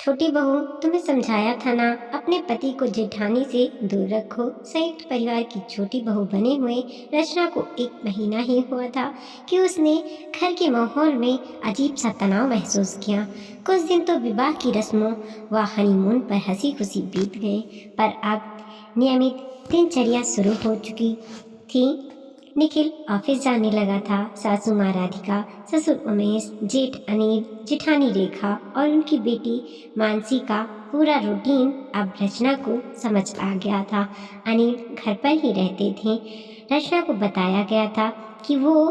छोटी बहू, तुम्हें समझाया था ना, अपने पति को जेठानी से दूर रखो। संयुक्त परिवार की छोटी बहू बने हुए रचना को 1 महीना ही हुआ था कि उसने घर के माहौल में अजीब सा तनाव महसूस किया। कुछ दिन तो विवाह की रस्मों व हनीमून पर हंसी खुशी बीत गए, पर अब नियमित दिनचर्या शुरू हो चुकी थी। निखिल ऑफिस जाने लगा था। सासू माँ राधिका, ससुर उमेश, जेठ अनिल, जेठानी रेखा और उनकी बेटी मानसी का पूरा रूटीन अब रचना को समझ आ गया था। अनिल घर पर ही रहते थे। रचना को बताया गया था कि वो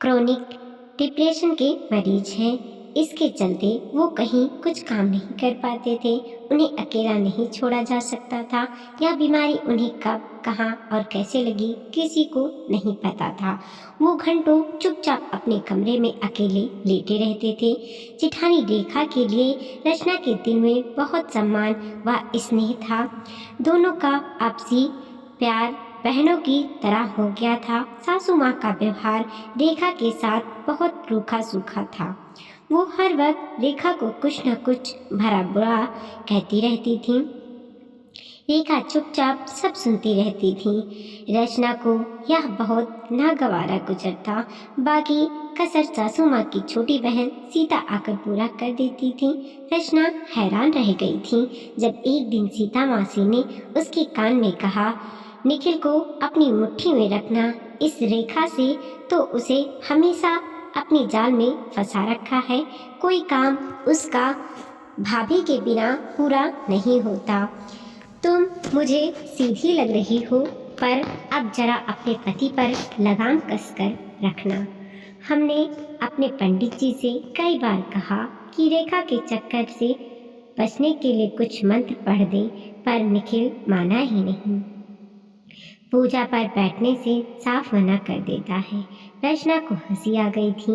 क्रोनिक डिप्रेशन के मरीज हैं। इसके चलते वो कहीं कुछ काम नहीं कर पाते थे। उन्हें अकेला नहीं छोड़ा जा सकता था। यह बीमारी उन्हें कब, कहाँ और कैसे लगी, किसी को नहीं पता था। वो घंटों चुपचाप अपने कमरे में अकेले लेटे रहते थे। जेठानी रेखा के लिए रचना के दिल में बहुत सम्मान व स्नेह था। दोनों का आपसी प्यार बहनों की तरह हो गया था। सासू माँ का व्यवहार रेखा के साथ बहुत रूखा सूखा था। वो हर वक्त रेखा को कुछ न कुछ भला बुरा कहती रहती थी। रेखा चुपचाप सब सुनती रहती थी। रचना को यह बहुत नागवारा गुजरता। बाकी कसर सासू माँ की छोटी बहन सीता आकर पूरा कर देती थी। रचना हैरान रह गई थी जब एक दिन सीता मासी ने उसके कान में कहा, निखिल को अपनी मुट्ठी में रखना। इस रेखा से तो उसे हमेशा अपने जाल में फंसा रखा है। कोई काम उसका भाभी के बिना पूरा नहीं होता। तुम मुझे सीधी लग रही हो, पर अब जरा अपने पति पर लगाम कसकर रखना। हमने अपने पंडित जी से कई बार कहा कि रेखा के चक्कर से बचने के लिए कुछ मंत्र पढ़ दें, पर निखिल माना ही नहीं। पूजा पर बैठने से साफ मना कर देता है। रचना को हंसी आ गई थी।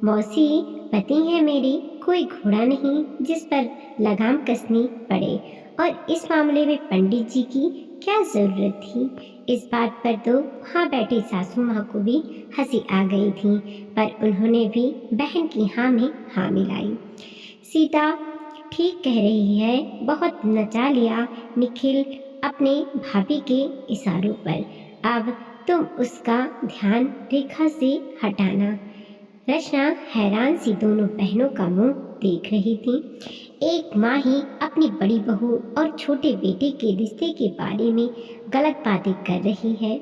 मौसी, पति है मेरी, कोई घोड़ा नहीं जिस पर लगाम कसनी पड़े, और इस मामले में पंडित जी की क्या जरूरत थी। इस बात पर तो वहाँ बैठी सासू माँ को भी हंसी आ गई थी, पर उन्होंने भी बहन की हाँ में हाँ मिलाई। सीता ठीक कह रही है, बहुत नचा लिया निखिल अपने भाभी के इशारों पर। अब तुम उसका ध्यान रेखा से हटाना। रचना हैरान सी दोनों बहनों का मुंह देख रही थी। एक माँ ही अपनी बड़ी बहू और छोटे बेटे के रिश्ते के बारे में गलत बातें कर रही है,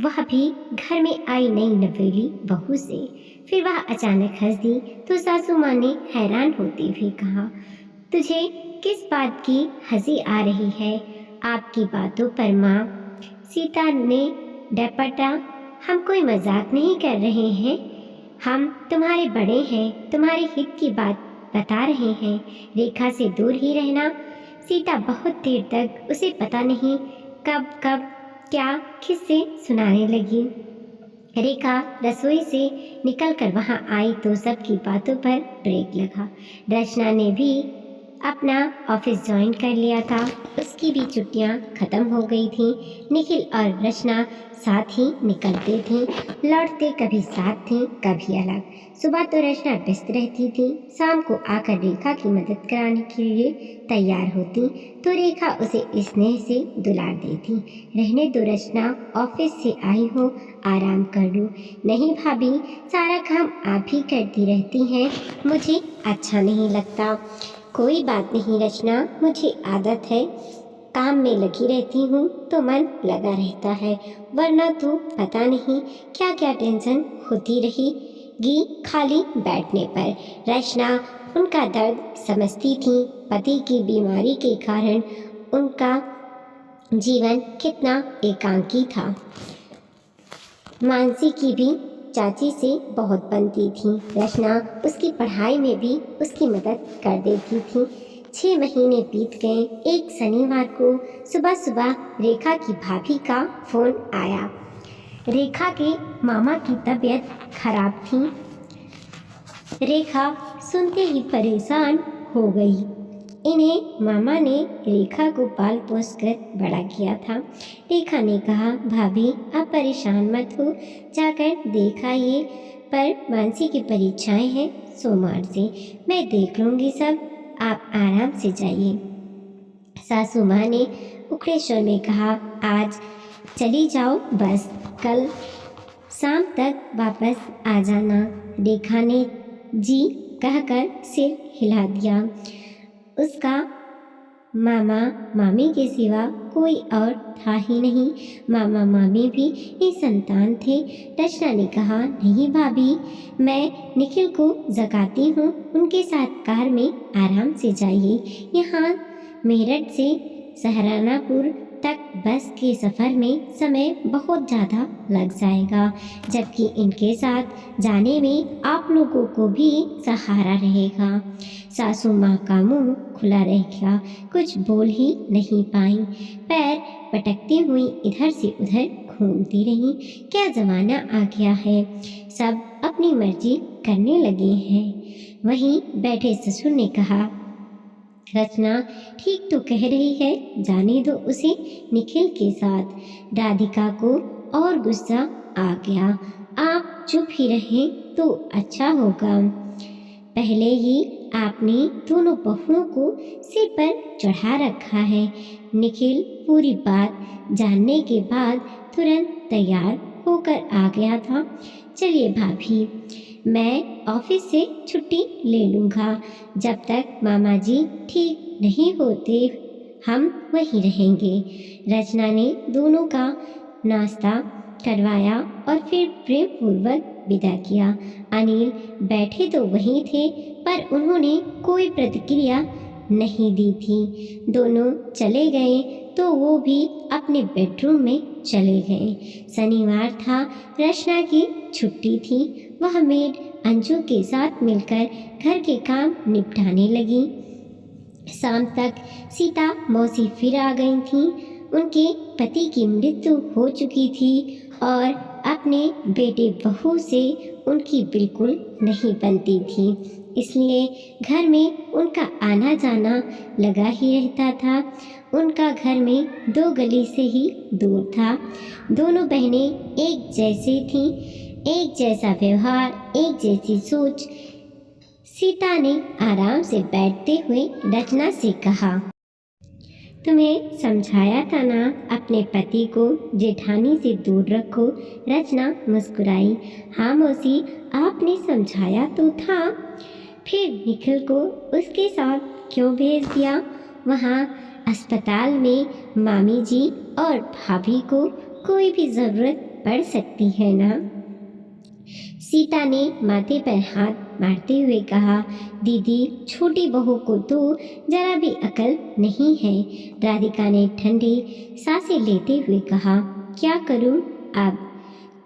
वह भी घर में आई नई नवेली बहू से। फिर वह अचानक हंस दी तो सासू माँ ने हैरान होते हुए कहा, तुझे किस बात की हंसी आ रही है? आपकी बातों पर माँ। सीता ने डपटा, हम कोई मजाक नहीं कर रहे हैं, हम तुम्हारे बड़े हैं, तुम्हारे हित की बात बता रहे हैं। रेखा से दूर ही रहना। सीता बहुत देर तक उसे पता नहीं कब कब क्या किस्से सुनाने लगी। रेखा रसोई से निकलकर वहां आई तो सबकी बातों पर ब्रेक लगा। रचना ने भी अपना ऑफिस ज्वाइन कर लिया था। उसकी भी छुट्टियां खत्म हो गई थी। निखिल और रचना साथ ही निकलते थे, लौटते कभी साथ थे कभी अलग। सुबह तो रचना व्यस्त रहती थी, शाम को आकर रेखा की मदद कराने के लिए तैयार होती तो रेखा उसे स्नेह से दुलार देती। रहने दो रचना, ऑफिस से आई हो, आराम कर लो। नहीं भाभी, सारा काम आप ही करती रहती हैं, मुझे अच्छा नहीं लगता। कोई बात नहीं रचना, मुझे आदत है, काम में लगी रहती हूँ तो मन लगा रहता है, वरना तो पता नहीं क्या क्या टेंशन होती रहेगी खाली बैठने पर। रचना उनका दर्द समझती थी। पति की बीमारी के कारण उनका जीवन कितना एकांकी था। मानसी की भी चाची से बहुत बनती थी। रचना उसकी पढ़ाई में भी उसकी मदद कर देती थी। 6 महीने बीत गए। एक शनिवार को सुबह सुबह रेखा की भाभी का फोन आया। रेखा के मामा की तबीयत खराब थी। रेखा सुनते ही परेशान हो गई। इन्हें मामा ने रेखा को पाल पोस कर बड़ा किया था। रेखा ने कहा, भाभी आप परेशान मत हो, जाकर देख आइए, पर मानसी की परीक्षाएं हैं सोमवार से, मैं देख लूँगी सब। आप आराम से जाइए। सासू माँ ने उखड़े स्वर में कहा, आज चली जाओ, बस कल शाम तक वापस आ जाना। रेखा ने जी कहकर सिर हिला दिया। उसका मामा मामी के सिवा कोई और था ही नहीं। मामा मामी भी निसंतान थे। रचना ने कहा, नहीं भाभी, मैं निखिल को जगाती हूँ, उनके साथ कार में आराम से जाइए। यहाँ मेरठ से सहारनपुर तक बस के सफ़र में समय बहुत ज़्यादा लग जाएगा, जबकि इनके साथ जाने में आप लोगों को भी सहारा रहेगा। सासू माँ का मुंह खुला रह गया, कुछ बोल ही नहीं पाई। पैर पटकती हुई इधर से उधर घूमती रहीं। क्या ज़माना आ गया है, सब अपनी मर्जी करने लगे हैं। वहीं बैठे ससुर ने कहा, रचना ठीक तो कह रही है, जाने दो उसे निखिल के साथ। राधिका को और गुस्सा आ गया। आप चुप ही रहें तो अच्छा होगा। पहले ही आपने दोनों बहुओं को सिर पर चढ़ा रखा है। निखिल पूरी बात जानने के बाद तुरंत तैयार होकर आ गया था। चलिए भाभी, मैं ऑफिस से छुट्टी ले लूँगा। जब तक मामा जी ठीक नहीं होते हम वहीं रहेंगे। रचना ने दोनों का नाश्ता करवाया और फिर प्रेम पूर्वक विदा किया। अनिल बैठे तो वहीं थे, पर उन्होंने कोई प्रतिक्रिया नहीं दी थी। दोनों चले गए तो वो भी अपने बेडरूम में चले गए। शनिवार था, रचना की छुट्टी थी। वह मेड अंजू के साथ मिलकर घर के काम निपटाने लगी। शाम तक सीता मौसी फिर आ गई थीं। उनके पति की मृत्यु हो चुकी थी और अपने बेटे बहू से उनकी बिल्कुल नहीं बनती थी, इसलिए घर में उनका आना जाना लगा ही रहता था। उनका घर में 2 गली से ही दूर था। दोनों बहनें एक जैसी थीं, एक जैसा व्यवहार, एक जैसी सोच। सीता ने आराम से बैठते हुए रचना से कहा, तुम्हें समझाया था ना, अपने पति को जेठानी से दूर रखो। रचना मुस्कुराई, हाँ मौसी, आपने समझाया तो था। फिर निखिल को उसके साथ क्यों भेज दिया? वहाँ अस्पताल में मामी जी और भाभी को कोई भी ज़रूरत पड़ सकती है ना। सीता ने माथे पर हाथ मारते हुए कहा, दीदी, छोटी बहू को तो जरा भी अकल नहीं है। राधिका ने ठंडी सांसें लेते हुए कहा, क्या करूं अब?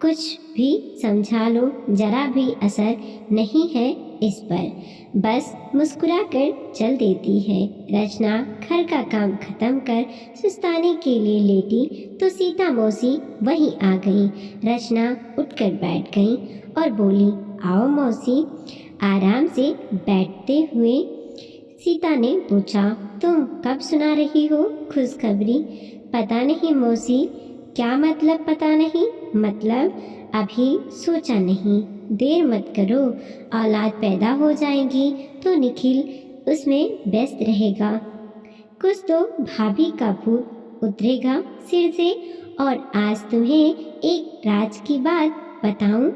कुछ भी समझा लो, जरा भी असर नहीं है इस पर, बस मुस्कुरा कर चल देती है। रचना घर का काम खत्म कर सुस्ताने के लिए लेटी तो सीता मौसी वहीं आ गई। रचना उठकर बैठ गई और बोली, आओ मौसी। आराम से बैठते हुए सीता ने पूछा, तुम कब सुना रही हो खुशखबरी? पता नहीं मौसी। क्या मतलब पता नहीं? मतलब अभी सोचा नहीं, देर मत करो, औलाद पैदा हो जाएगी तो निखिल उसमें व्यस्त रहेगा। कुछ तो भाभी का भूत उतरेगा सिर से। और आज तुम्हें एक राज की बात बताऊं?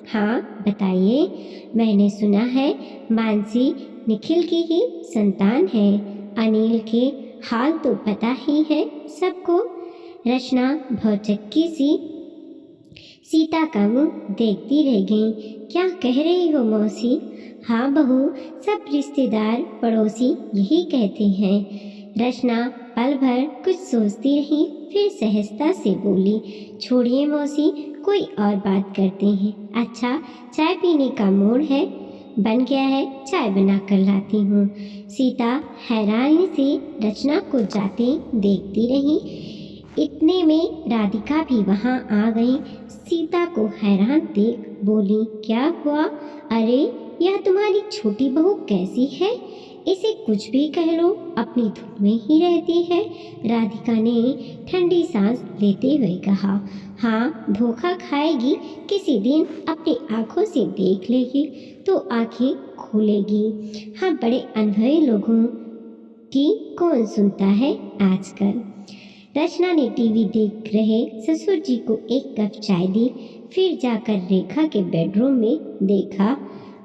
हाँ बताइए। मैंने सुना है मानसी निखिल की ही संतान है। अनिल के हाल तो पता ही है सबको। रचना भौचक्की सी सीता का मुंह देखती रह गई। क्या कह रही हो मौसी? हाँ बहू, सब रिश्तेदार पड़ोसी यही कहते हैं। रचना पल भर कुछ सोचती रही, फिर सहजता से बोली, छोड़िए मौसी, कोई और बात करते हैं। अच्छा, चाय पीने का मूड है? बन गया है, चाय बना कर लाती हूँ। सीता हैरानी से रचना को जाते देखती रही। इतने में राधिका भी वहाँ आ गई। सीता को हैरान देख बोली, क्या हुआ? अरे यह तुम्हारी छोटी बहू कैसी है? इसे कुछ भी कह लो, अपनी धुन में ही रहती है। राधिका ने ठंडी सांस लेते हुए कहा, हाँ धोखा खाएगी, किसी दिन अपनी आंखों से देख लेगी तो आंखें खोलेगी। हाँ, बड़े अनुभवी लोगों की कौन सुनता है आजकल। रचना ने टीवी देख रहे ससुर जी को एक कप चाय दी। फिर जाकर रेखा के बेडरूम में देखा,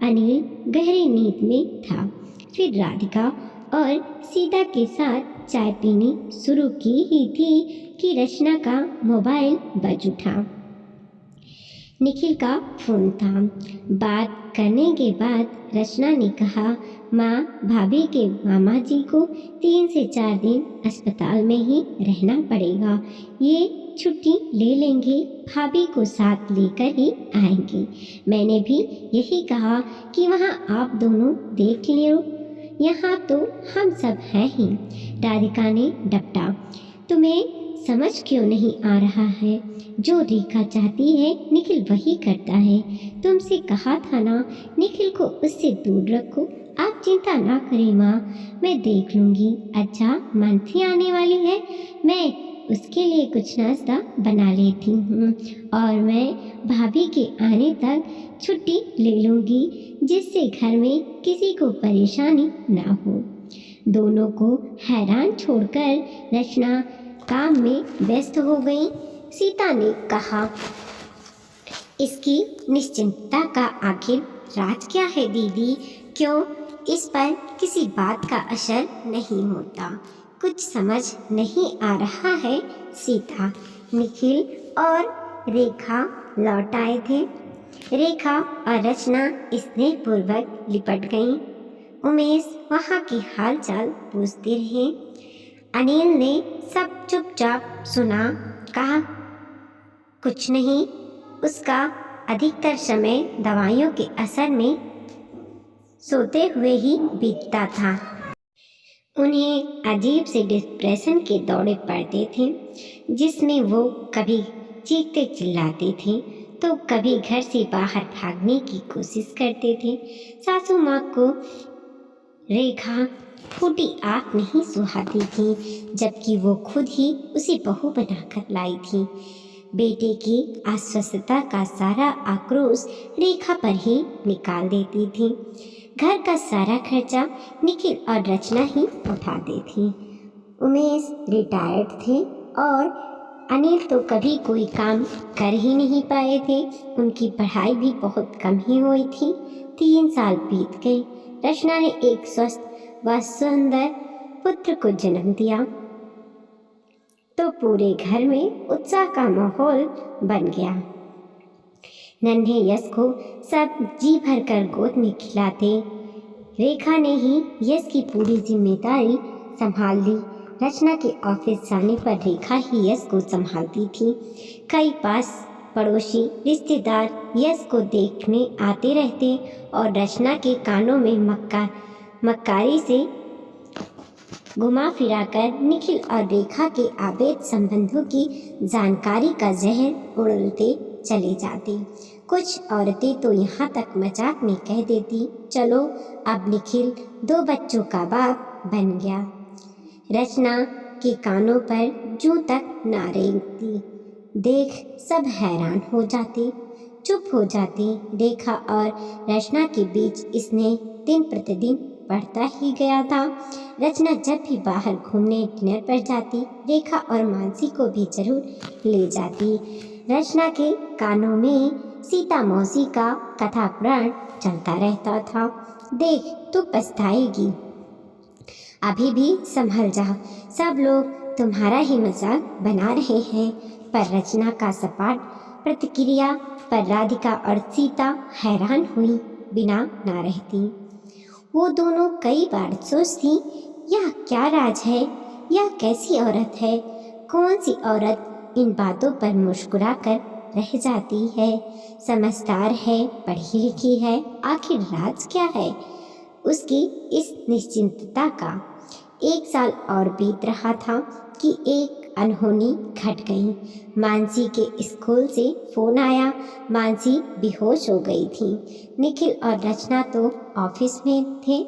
अनिल गहरी नींद में था। फिर राधिका और सीता के साथ चाय पीनी शुरू की ही थी कि रचना का मोबाइल बज उठा। निखिल का फोन था। बात करने के बाद रचना ने कहा, माँ, भाभी के मामा जी को 3 से 4 दिन अस्पताल में ही रहना पड़ेगा। ये छुट्टी ले लेंगे, भाभी को साथ लेकर ही आएंगे। मैंने भी यही कहा कि वहाँ आप दोनों देख लो, यहाँ तो हम सब हैं ही। राधिका ने डपटा, तुम्हें समझ क्यों नहीं आ रहा है? जो रेखा चाहती है निखिल वही करता है। तुमसे कहा था ना, निखिल को उससे दूर रखो। आप चिंता ना करें माँ, मैं देख लूँगी। अच्छा, मानसी आने वाली है, मैं उसके लिए कुछ नाश्ता बना लेती हूँ और मैं भाभी के आने तक छुट्टी ले लूँगी, जिससे घर में किसी को परेशानी ना हो। दोनों को हैरान छोड़कर रचना काम में व्यस्त हो गई। सीता ने कहा, इसकी निश्चिंतता का आखिर राज क्या है दीदी? क्यों इस पर किसी बात का असर नहीं होता? कुछ समझ नहीं आ रहा है सीता। निखिल और रेखा लौट आए थे। रेखा और रचना स्नेहपूर्वक लिपट गईं। उमेश वहाँ की हाल चाल पूछते रहे। अनिल ने सब चुपचाप सुना, कहा, कुछ नहीं। उसका अधिकतर समय दवाइयों के असर में सोते हुए ही बीतता था। उन्हें अजीब से डिप्रेशन के दौरे पड़ते थे, जिसमें वो कभी चीखते चिल्लाते थे तो कभी घर से बाहर भागने की कोशिश करते थे। सासू माँ को रेखा फूटी आँख नहीं सुहाती थी, जबकि वो खुद ही उसे बहू बनाकर लाई थी। बेटे की अस्वस्थता का सारा आक्रोश रेखा पर ही निकाल देती थी। घर का सारा खर्चा निखिल और रचना ही उठाते थे। उमेश रिटायर्ड थे और अनिल तो कभी कोई काम कर ही नहीं पाए थे। उनकी पढ़ाई भी बहुत कम ही हुई थी। 3 साल बीत गए। रचना ने एक स्वस्थ व सुंदर पुत्र को जन्म दिया तो पूरे घर में उत्साह का माहौल बन गया। नन्हे यश को सब जी भरकर गोद में खिलाते। रेखा ने ही यश की पूरी जिम्मेदारी संभाल ली। रचना के ऑफिस जाने पर रेखा ही यश को संभालती थी। कई पास पड़ोसी रिश्तेदार यश को देखने आते रहते और रचना के कानों में मक्कारी से घुमा फिराकर निखिल और रेखा के अवैध संबंधों की जानकारी का जहर उड़लते चले जाते। कुछ औरतें तो यहाँ तक मजाक में कह देती, चलो अब निखिल 2 बच्चों का बाप बन गया। रचना के कानों पर जूं तक ना रेंगती। देख सब हैरान हो जाते, चुप हो जाते। रेखा और रचना के बीच स्नेह दिन प्रतिदिन बढ़ता ही गया था। रचना जब भी बाहर घूमने डिनर पर जाती, रेखा और मानसी को भी जरूर ले जाती। रचना के कानों में सीता मौसी का कथा पुराण चलता रहता था। देख तू पछताएगी, अभी भी संभल जा, सब लोग तुम्हारा ही मजाक बना रहे हैं। पर रचना का सपाट प्रतिक्रिया पर राधिका और सीता हैरान हुई बिना ना रहती। वो दोनों कई बार सोचती, यह क्या राज है, यह कैसी औरत है? कौन सी औरत इन बातों पर मुस्कुरा कर रह जाती है? समझदार है, पढ़ी लिखी है, आखिर राज क्या है उसकी इस निश्चिंतता का? 1 साल और बीत रहा था कि एक अनहोनी घट गई। मानसी के स्कूल से फोन आया। मानसी बेहोश हो गई थी। निखिल और रचना तो ऑफिस में थे।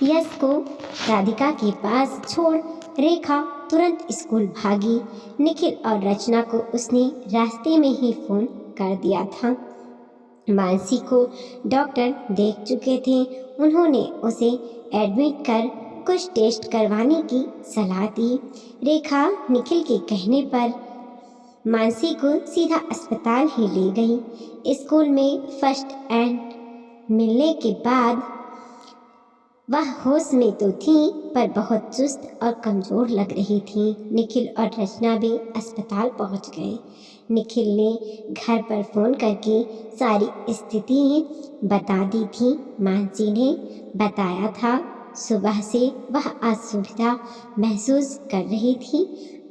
यश को राधिका के पास छोड़ रेखा तुरंत स्कूल भागी। निखिल और रचना को उसने रास्ते में ही फोन कर दिया था। मानसी को डॉक्टर देख चुके थे। उन्होंने उसे एडमिट कर कुछ टेस्ट करवाने की सलाह दी। रेखा निखिल के कहने पर मानसी को सीधा अस्पताल ही ले गई। स्कूल में फर्स्ट एड मिलने के बाद वह होश में तो थी पर बहुत सुस्त और कमज़ोर लग रही थी। निखिल और रचना भी अस्पताल पहुंच गए। निखिल ने घर पर फ़ोन करके सारी स्थिति बता दी थी। मानसी ने बताया था सुबह से वह असुविधा महसूस कर रही थी।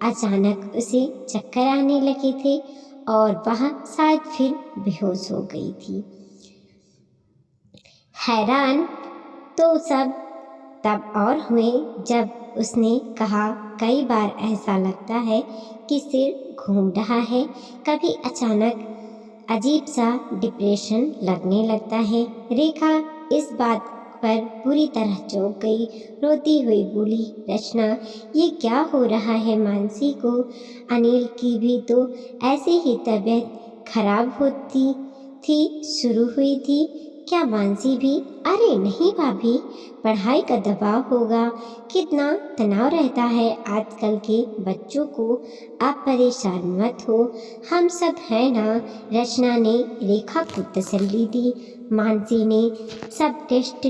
अचानक उसे चक्कर आने लगे थे और वह शायद फिर बेहोश हो गई थी। हैरान तो सब तब और हुए जब उसने कहा, कई बार ऐसा लगता है कि सिर घूम रहा है, कभी अचानक अजीब सा डिप्रेशन लगने लगता है। रेखा इस बात पर पूरी तरह चौंक गई। रोती हुई बोली, रचना ये क्या हो रहा है मानसी को? अनिल की भी तो ऐसे ही तबीयत खराब होती थी शुरू हुई थी, क्या मानसी भी? अरे नहीं भाभी, पढ़ाई का दबाव होगा, कितना तनाव रहता है आजकल के बच्चों को। आप परेशान मत हो, हम सब हैं ना। रचना ने रेखा को तसल्ली दी। मानसी ने सब टेस्ट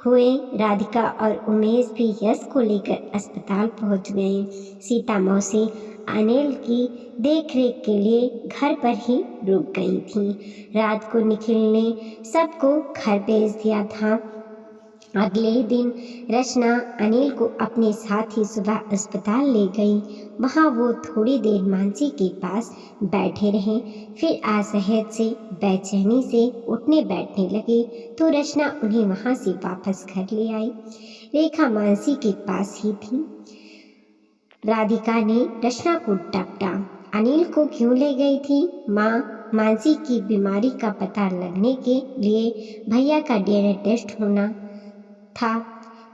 हुए। राधिका और उमेश भी यश को लेकर अस्पताल पहुंच गए। सीता मौसी अनिल की देखरेख के लिए घर पर ही रुक गई थी। रात को निखिल ने सबको घर भेज दिया था। अगले दिन रचना अनिल को अपने साथ ही सुबह अस्पताल ले गई। वहाँ वो थोड़ी देर मानसी के पास बैठे रहे, फिर असहज से बेचैनी से उठने बैठने लगे तो रचना उन्हें वहाँ से वापस घर ले आई। रेखा मानसी के पास ही थी। राधिका ने रचना को डांटा, अनिल को क्यों ले गई थी? माँ, मानसी की बीमारी का पता लगने के लिए भैया का डीएनए टेस्ट होना था,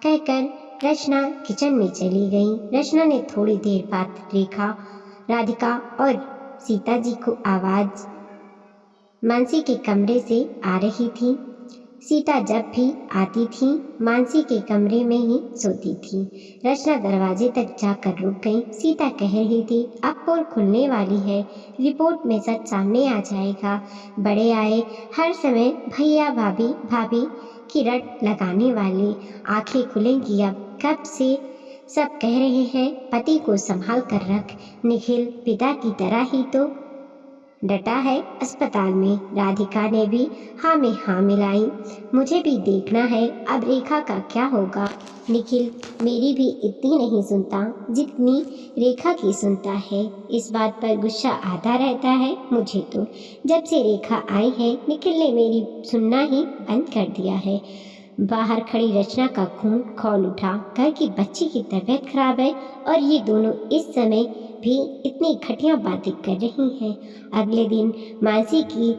कहकर रचना किचन में चली गई। रचना ने थोड़ी देर बाद रेखा, राधिका और सीता जी को आवाज़ मानसी के कमरे से आ रही थी। सीता जब भी आती थी मानसी के कमरे में ही सोती थी। रचना दरवाजे तक जाकर रुक गई। सीता कह रही थी, अब पोल खुलने वाली है, रिपोर्ट में सच सामने आ जाएगा। बड़े आए हर समय भैया भाभी भाभी की रट लगाने वाले, आंखें खुलेंगी अब। कब से सब कह रहे हैं पति को संभाल कर रख। निखिल पिता की तरह ही तो डटा है अस्पताल में। राधिका ने भी हाँ में हाँ मिलाई। मुझे भी देखना है अब रेखा का क्या होगा। निखिल मेरी भी इतनी नहीं सुनता जितनी रेखा की सुनता है। इस बात पर गुस्सा आता रहता है मुझे तो। जब से रेखा आई है निखिल ने मेरी सुनना ही बंद कर दिया है। बाहर खड़ी रचना का खून खौल उठा। घर की बच्ची की तबीयत खराब है और ये दोनों इस समय भी इतनी घटिया बातें कर रही हैं। अगले दिन मानसी की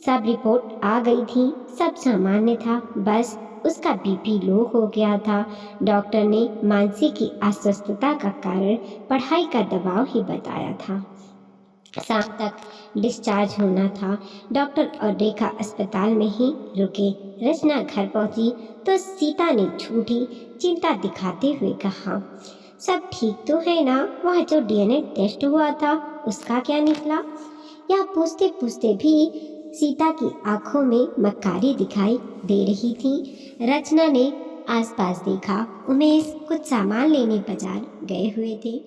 सब रिपोर्ट आ गई थी। सब सामान्य था, बस उसका बीपी लो हो गया था। डॉक्टर ने मानसी की अस्वस्थता का कारण पढ़ाई का दबाव ही बताया था। शाम तक डिस्चार्ज होना था। डॉक्टर और रेखा अस्पताल में ही रुके। रचना घर पहुंची तो सीता ने झूठी चिंता दिखाते हुए कहा, सब ठीक तो है ना? वह जो डीएनए टेस्ट हुआ था उसका क्या निकला? यह पूछते पूछते भी सीता की आंखों में मक्कारी दिखाई दे रही थी। रचना ने आसपास देखा। उमेश कुछ सामान लेने बाजार गए हुए थे।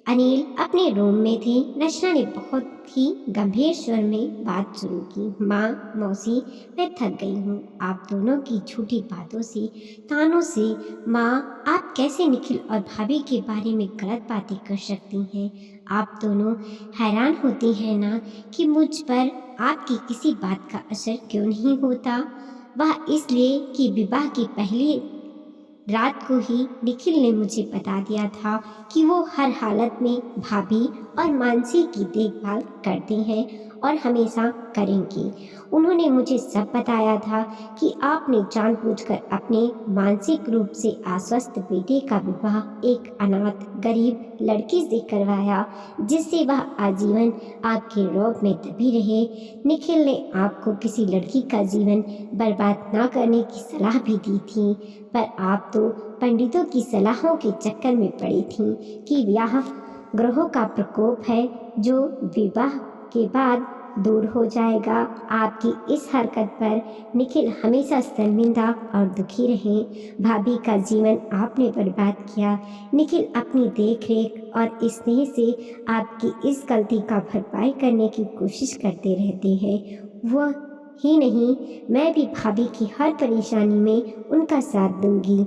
अनिल अपने रूम में थे। रचना ने बहुत ही गंभीर स्वर में बात शुरू की, माँ मौसी मैं थक गई हूँ आप दोनों की झूठी बातों से, तानों से। माँ आप कैसे निखिल और भाभी के बारे में गलत बातें कर सकती हैं? आप दोनों हैरान होती हैं ना कि मुझ पर आपकी किसी बात का असर क्यों नहीं होता? वह इसलिए कि विवाह की पहली रात को ही निखिल ने मुझे बता दिया था कि वो हर हालत में भाभी और मानसी की देखभाल करते हैं और हमेशा करेंगे। उन्होंने मुझे सब बताया था कि आपने जानबूझकर अपने मानसिक रूप से अस्वस्थ बेटे का विवाह एक अनाथ गरीब लड़की से करवाया, जिससे वह आजीवन आपके रौब में दबी रहे। निखिल ने आपको किसी लड़की का जीवन बर्बाद ना करने की सलाह भी दी थी, पर आप तो पंडितों की सलाहों के चक्कर में पड़ी थीं कि यह ग्रहों का प्रकोप है जो विवाह के बाद दूर हो जाएगा। आपकी इस हरकत पर निखिल हमेशा शर्मिंदा और दुखी रहे। भाभी का जीवन आपने बर्बाद किया। निखिल अपनी देखरेख और स्नेह से आपकी इस गलती का भरपाई करने की कोशिश करते रहते हैं। वह ही नहीं, मैं भी भाभी की हर परेशानी में उनका साथ दूंगी।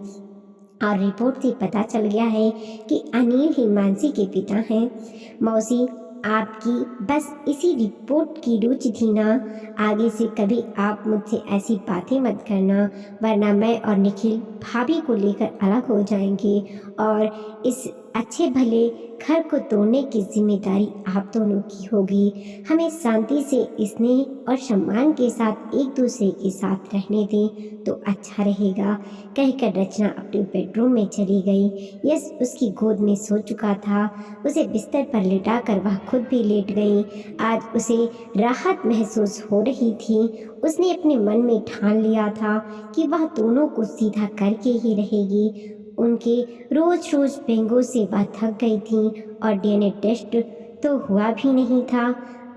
और रिपोर्ट से पता चल गया है कि अनिल ही मानसी के पिता हैं। मौसी, आपकी बस इसी रिपोर्ट की रुचि थी ना? आगे से कभी आप मुझसे ऐसी बातें मत करना, वरना मैं और निखिल भाभी को लेकर अलग हो जाएंगे और इस अच्छे भले घर को तोड़ने की जिम्मेदारी आप दोनों की होगी। हमें शांति से स्नेह और सम्मान के साथ एक दूसरे के साथ रहने दें तो अच्छा रहेगा, कहकर रचना अपने बेडरूम में चली गई। यश उसकी गोद में सो चुका था। उसे बिस्तर पर लिटाकर वह खुद भी लेट गई। आज उसे राहत महसूस हो रही थी। उसने अपने मन में ठान लिया था कि वह दोनों को सीधा करके ही रहेगी। उनके रोज रोज व्यंगों से वह थक गई थी और डीएनए टेस्ट तो हुआ भी नहीं था।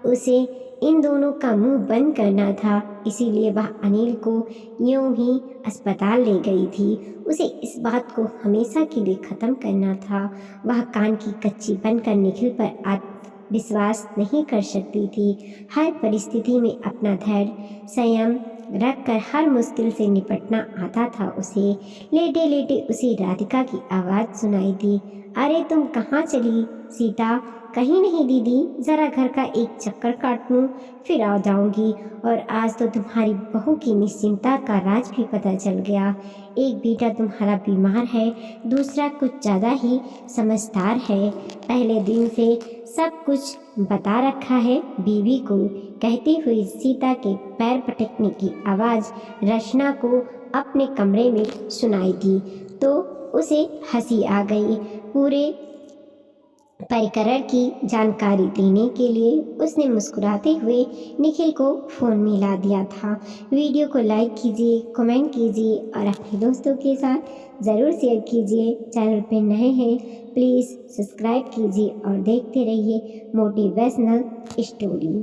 उसे इन दोनों का मुंह बंद करना था, इसीलिए वह अनिल को यूं ही अस्पताल ले गई थी। उसे इस बात को हमेशा के लिए ख़त्म करना था। वह कान की कच्ची बनकर निखिल पर विश्वास नहीं कर सकती थी। हर परिस्थिति में अपना धैर्य संयम रखकर हर मुश्किल से निपटना आता था उसे। लेटे लेटे उसे राधिका की आवाज़ सुनाई दी। अरे तुम कहाँ चली सीता? कहीं नहीं दीदी, ज़रा घर का एक चक्कर काट लूँ, फिर आ जाऊँगी। और आज तो तुम्हारी बहू की निश्चिंता का राज भी पता चल गया। एक बेटा तुम्हारा बीमार है, दूसरा कुछ ज़्यादा ही समझदार है। पहले दिन से सब कुछ बता रखा है बीवी को, कहती हुई सीता के पैर पटकने की आवाज़ रचना को अपने कमरे में सुनाई दी तो उसे हंसी आ गई। पूरे परिकरण की जानकारी देने के लिए उसने मुस्कुराते हुए निखिल को फ़ोन मिला दिया था। वीडियो को लाइक कीजिए, कमेंट कीजिए और अपने दोस्तों के साथ ज़रूर शेयर कीजिए। चैनल पे नए हैं प्लीज़ सब्सक्राइब कीजिए और देखते रहिए मोटिवेशनल स्टोरी।